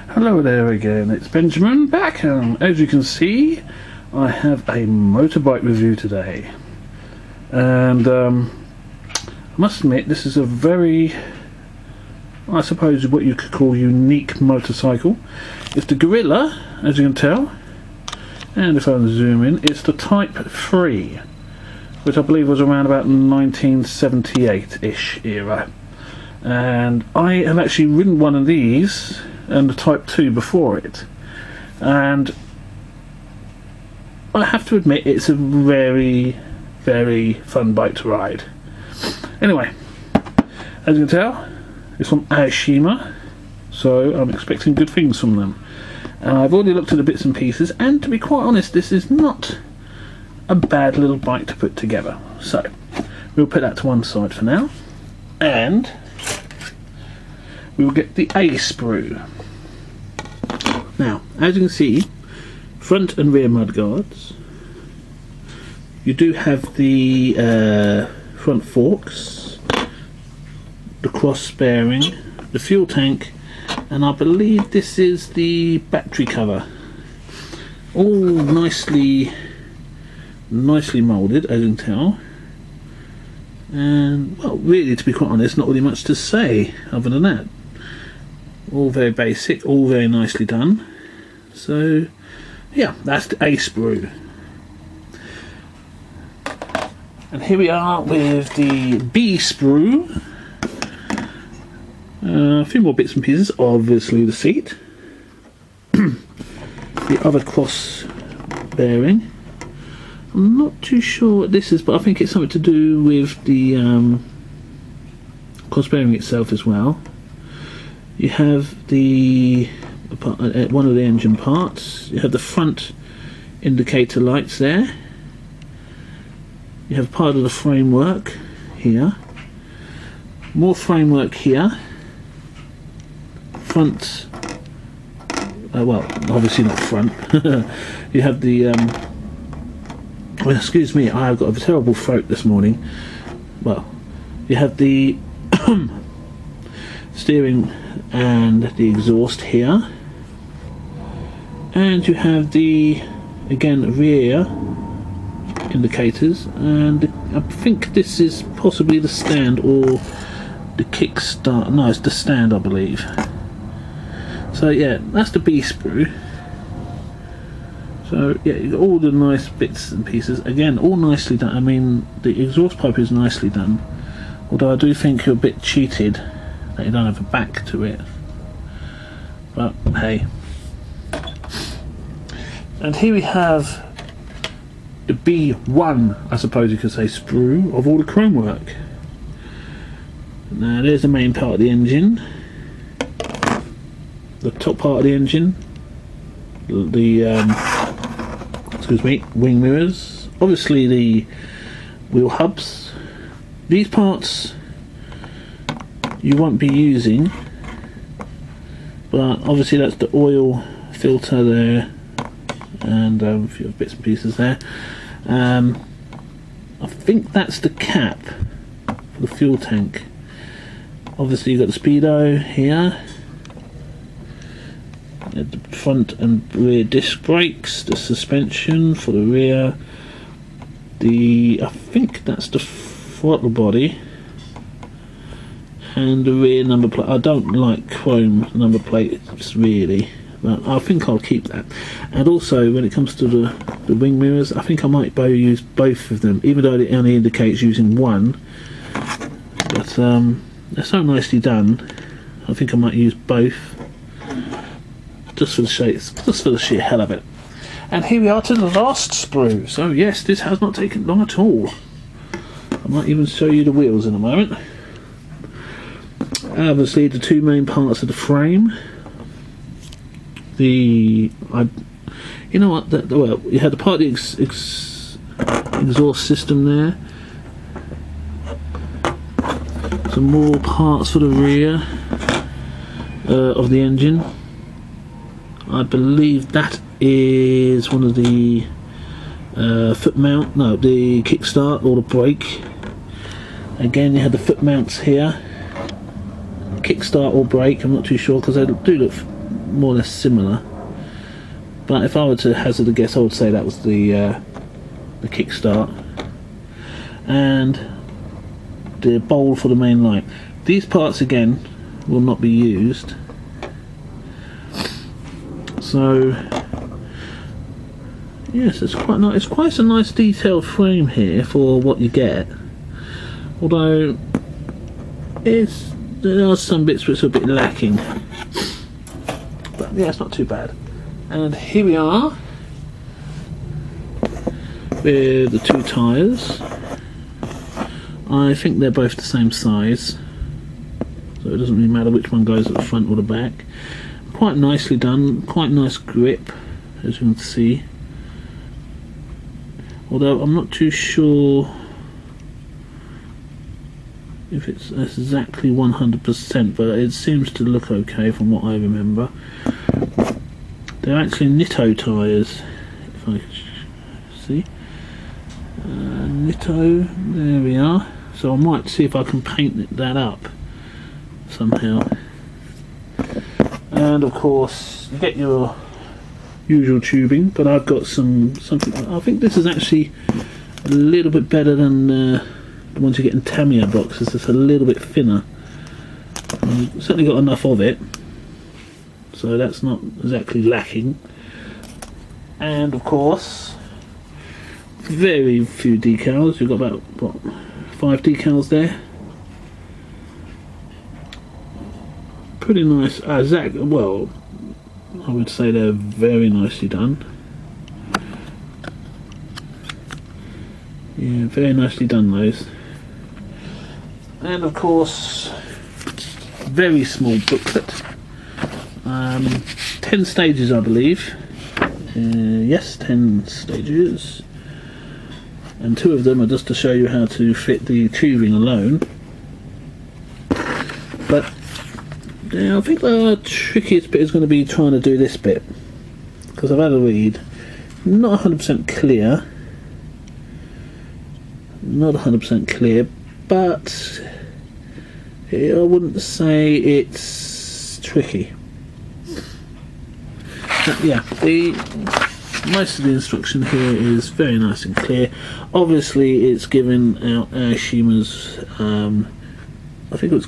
Hello there again, it's Benjamin back, and as you can see I have a motorbike review today, and I must admit this is a very, I suppose what you could call, unique motorcycle. It's the Gorilla, as you can tell, and if I zoom in, it's the Type 3, which I believe was around about 1978-ish era, and I have actually ridden one of these and the Type 2 before it, and I have to admit it's a very, very fun bike to ride. Anyway, as you can tell, it's from Aoshima, so I'm expecting good things from them. And I've already looked at the bits and pieces, and to be quite honest, this is not a bad little bike to put together. So we'll put that to one side for now, and we will get the A sprue. Now, as you can see, front and rear mudguards. You do have the front forks, the cross bearing, the fuel tank, and I believe this is the battery cover. All nicely moulded, as you can tell. And, well, really, to be quite honest, not really much to say other than that. All very basic, all very nicely done. So yeah, that's the A sprue. And here we are with the B sprue. A few more bits and pieces, obviously the seat, the other cross bearing. I'm not too sure what this is, but I think it's something to do with the cross bearing itself as well. You have the one of the engine parts. You have the front indicator lights there. You have part of the framework here. More framework here. Front. Well, obviously not front. You have the. Well, excuse me, I have got a terrible throat this morning. Well, you have the steering and the exhaust here, and you have the, again, rear indicators, and I think this is possibly the stand or the kickstart. No, it's the stand, I believe. So yeah, that's the B sprue. So yeah, you got all the nice bits and pieces, again, all nicely done. I mean, the exhaust pipe is nicely done, although I do think you're a bit cheated that you don't have a back to it, but hey. And here we have the B1, I suppose you could say, sprue of all the chrome work. Now there's the main part of the engine, the top part of the engine, the excuse me, wing mirrors, obviously the wheel hubs. These parts you won't be using, but obviously that's the oil filter there, and a few bits and pieces there. I think that's the cap for the fuel tank. Obviously you've got the speedo here, the front and rear disc brakes, the suspension for the rear, I think that's the throttle body, and the rear number plate. I don't like chrome number plates really, but I think I'll keep that. And also when it comes to the wing mirrors, I think I might use both of them, even though it only indicates using one, but they're so nicely done, I think I might use both, just for the sheer hell of it. And here we are to the last sprue. So yes, this has not taken long at all. I might even show you the wheels in a moment. Obviously the two main parts of the frame. You know what? Well, you had the part of the exhaust system there. Some more parts for the rear of the engine. I believe that is one of the foot mount, no, the kickstart or the brake. Again, you had the foot mounts here, kickstart or brake, I'm not too sure, because they do look more or less similar. But if I were to hazard a guess, I would say that was the kickstart and the bowl for the main light. These parts again will not be used, so yes, it's quite nice. It's quite a nice detailed frame here for what you get, although there are some bits which are a bit lacking, but yeah, it's not too bad. And here we are with the two tyres. I think they're both the same size, so it doesn't really matter which one goes at the front or the back. Quite nicely done, quite nice grip, as you can see. Although I'm not too sure if it's exactly 100%, but it seems to look okay from what I remember. They're actually Nitto tyres, if I see. Nitto, there we are. So I might see if I can paint that up somehow. And of course, you get your usual tubing, but I've got something. I think this is actually a little bit better than the ones you get in Tamiya boxes. It's a little bit thinner. Certainly got enough of it, so that's not exactly lacking. And of course, very few decals. You've got about, what, 5 decals there. Pretty nice. Well, I would say they're very nicely done. Yeah, very nicely done, those. And of course, very small booklet. 10 stages, I believe. Yes, 10 stages. And 2 of them are just to show you how to fit the tubing alone. But yeah, I think the trickiest bit is going to be trying to do this bit, because I've had a read. Not 100% clear. Not 100% clear, but I wouldn't say it's tricky. Yeah, most of the instruction here is very nice and clear. Obviously, it's given out Aoshima's, I think it was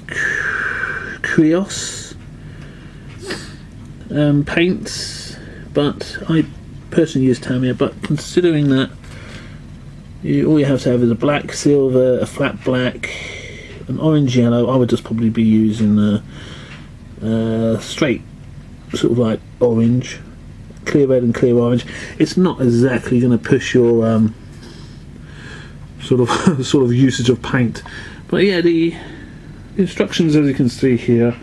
Krios paints, but I personally use Tamiya. But considering that all you have to have is a black, silver, a flat black, an orange yellow, I would just probably be using a straight sort of like orange, clear red and clear orange. It's not exactly going to push your sort of usage of paint, but yeah, the instructions, as you can see here,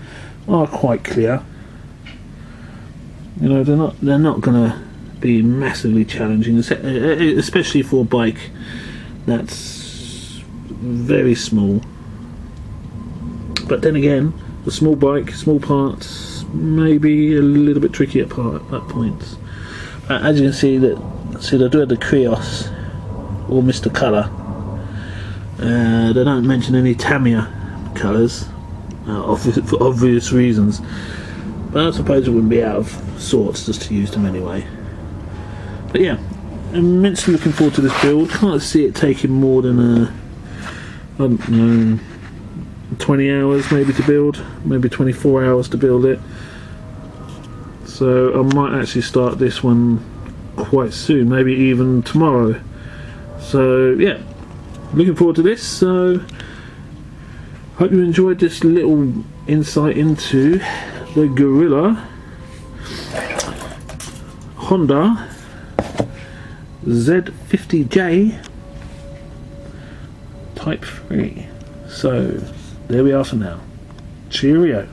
are quite clear. You know, they're not going to be massively challenging, especially for a bike that's very small. But then again, a small bike, small parts, maybe a little bit tricky at points. As you can see, I do have the Krios or Mr. Colour. They don't mention any Tamiya colours, for obvious reasons. But I suppose it wouldn't be out of sorts just to use them anyway. But yeah, I'm immensely looking forward to this build. Can't see it taking more than I don't know, 20 hours maybe to build, maybe 24 hours to build it. So I might actually start this one quite soon, maybe even tomorrow. So yeah, looking forward to this. So hope you enjoyed this little insight into the Gorilla Honda Z50J Type 3. So there we are for now. Cheerio.